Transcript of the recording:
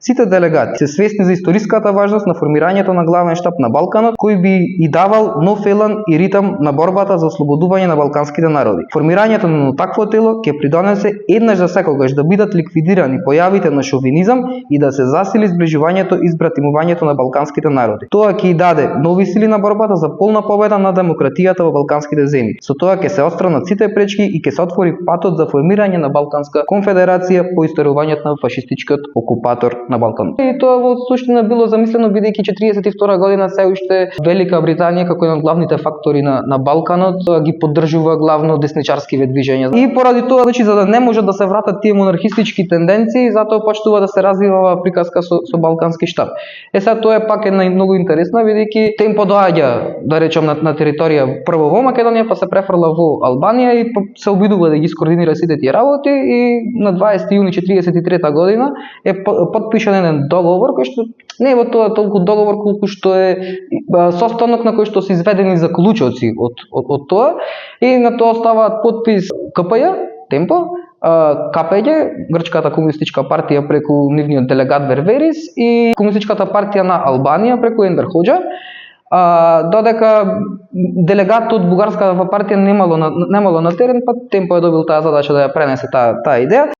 Сите делегати се свесни за историската важност на формирањето на главен штаб на Балканот, кој би и давал нов елан и ритам на борбата за ослободување на балканските народи. Формирањето на такво тело ќе придонесе еднаш за секогаш да бидат ликвидирани појавите на шовинизам и да се засили зближувањето и избратимувањето на балканските народи. Тоа ќе и даде нови сили на борбата за полна победа на демократијата во балканските земји. Со тоа ќе се отстранат сите пречки и ќе се отвори патот за формирање на Балканска конфедерација по исторувањето на фашистичкиот окупатор на Балканот. И тоа во суштина било замислено бидејќи 42 година се уште Велика Британија како еден од главните фактори на Балканот ги поддржува главно десничарскиве движења. И поради тоа, за да не можат да се вратат тие монархистички тенденции, затоа почнува да се развива приказка со балкански штаб. Сега тоа е пак една многу интересна, бидејќи темпо доаѓа, да речем, на територија прво во Македонија, па се префрла во Албанија и се обидува да ги скоординира сите тие работи, и на 20 јуни 43 година е потпишан еден договор кој што не е во тоа толку договор колку што е состанок на кој што се изведени заклучоци од тоа, и на тоа ставаат потпис КПЈ, Темпо, КПЈ, Грчката комунистичка партија преку нивниот делегат Верверис, и Комунистичката партија на Албанија преку Енвер Хоџа. Додека делегатот од бугарската партија немало на терен, па Темпо е добил таа задача да ја пренесе таа идеја.